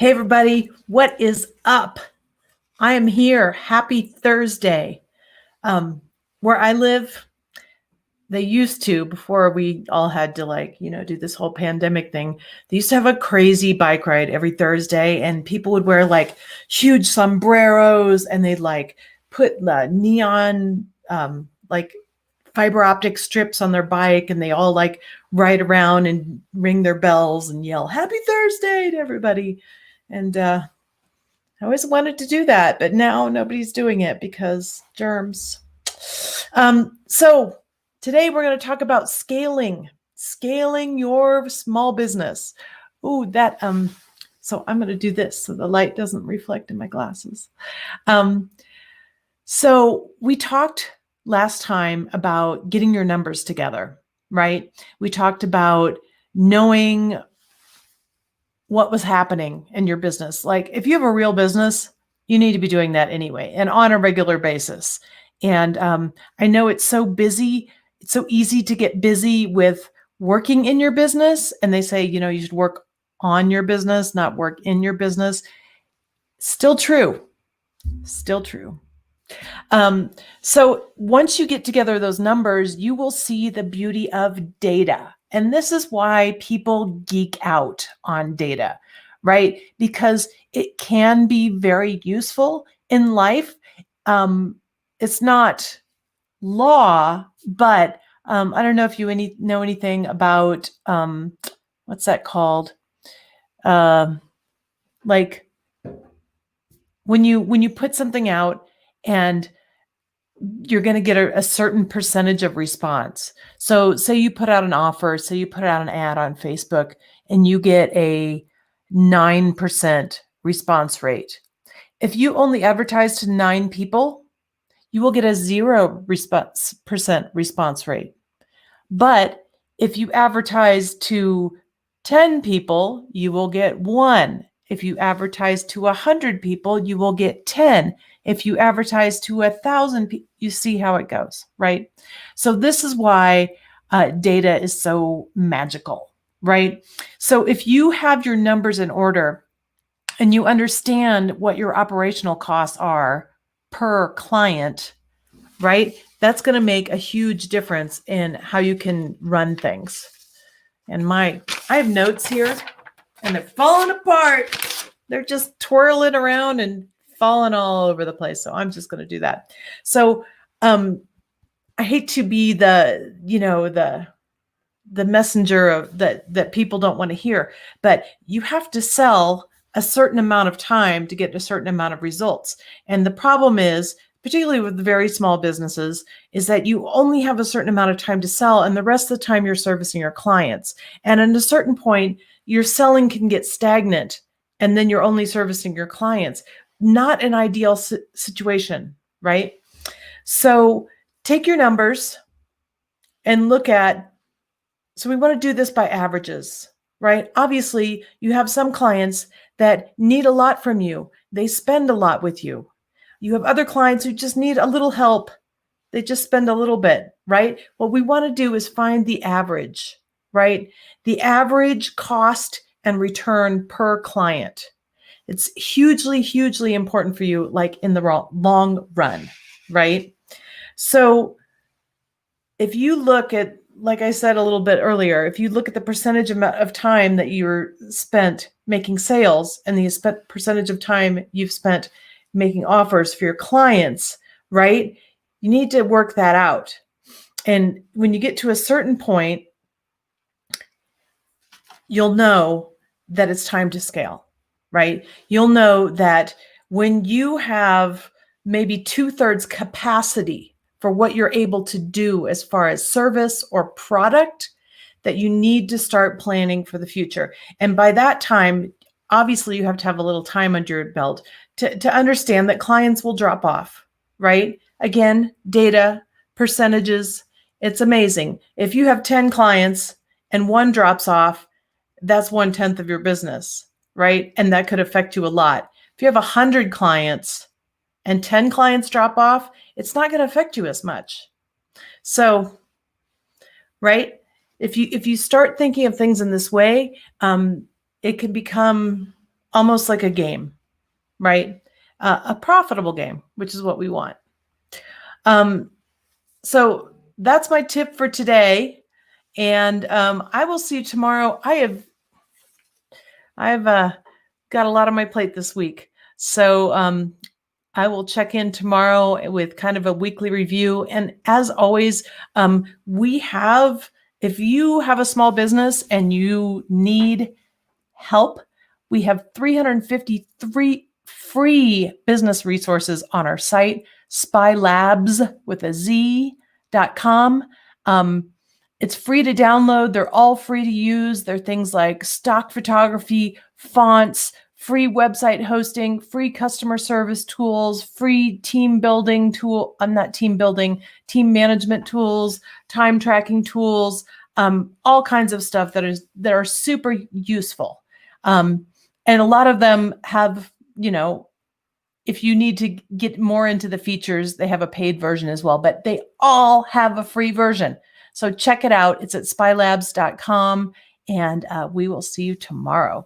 Hey, everybody, what is up? I am here. Happy Thursday. Where I live, they used to, before we all had to do this whole pandemic thing, they used to have a crazy bike ride every Thursday, and people would wear like huge sombreros, and they'd like put neon, like fiber optic strips on their bike, and they all like ride around and ring their bells and yell "Happy Thursday" to everybody. And I always wanted to do that, but now nobody's doing it because germs. So today we're going to talk about scaling your small business. Ooh, so I'm going to do this so the light doesn't reflect in my glasses. So we talked last time about getting your numbers together, right? We talked about knowing what was happening in your business. Like if you have a real business, you need to be doing that anyway and on a regular basis. And I know it's so busy. It's so easy to get busy with working in your business. And they say, you should work on your business, not work in your business. Still true. Still true. So once you get together those numbers, you will see the beauty of data. And this is why people geek out on data, right? Because it can be very useful in life. It's not law, but I don't know if you know anything about what's that called? Like when you put something out and you're going to get a certain percentage of response. So say you put out an offer, say you put out an ad on Facebook and you get a 9% response rate. If you only advertise to 9 people, you will get a 0% response rate. But if you advertise to 10 people, you will get 1. If you advertise to 100 people, you will get 10. If you advertise to 1,000 people, you see how it goes, right? So this is why data is so magical, right? So if you have your numbers in order and you understand what your operational costs are per client, right? That's going to make a huge difference in how you can run things. And I have notes here and they're falling apart. They're just twirling around and falling all over the place. So I'm just going to do that. So I hate to be the messenger of that people don't want to hear, but you have to sell a certain amount of time to get a certain amount of results. And the problem is, particularly with the very small businesses, is that you only have a certain amount of time to sell, and the rest of the time you're servicing your clients. And at a certain point, your selling can get stagnant, and then you're only servicing your clients. Not an ideal situation, right? So take your numbers and look at, so we want to do this by averages, right? Obviously, you have some clients that need a lot from you. They spend a lot with you. You have other clients who just need a little help. They just spend a little bit, right? What we want to do is find the average, right? The average cost and return per client. It's hugely, hugely important for you, like in the long run, right? So if you look at, like I said a little bit earlier, if you look at the percentage of time that you're spent making sales and the percentage of time you've spent making offers for your clients, right? You need to work that out. And when you get to a certain point, you'll know that it's time to scale, right? You'll know that when you have maybe 2/3 capacity for what you're able to do as far as service or product, that you need to start planning for the future. And by that time, obviously you have to have a little time under your belt to understand that clients will drop off, right? Again, data, percentages, it's amazing. If you have 10 clients and 1 drops off, that's 1/10 of your business, right? And that could affect you a lot. If you have 100 clients and 10 clients drop off, it's not going to affect you as much. So, right? If you start thinking of things in this way, it can become almost like a game, right? A profitable game, which is what we want. So that's my tip for today. And I will see you tomorrow. I've got a lot on my plate this week. So I will check in tomorrow with kind of a weekly review. And as always, if you have a small business and you need help, we have 353 free business resources on our site, spylabs.com. It's free to download. They're all free to use. They're things like stock photography, fonts, free website hosting, free customer service tools, free team building tool. I'm not team building, team management tools, time tracking tools, all kinds of stuff that are super useful. And a lot of them have, if you need to get more into the features, they have a paid version as well, but they all have a free version. So check it out. It's at spylabs.com, and we will see you tomorrow.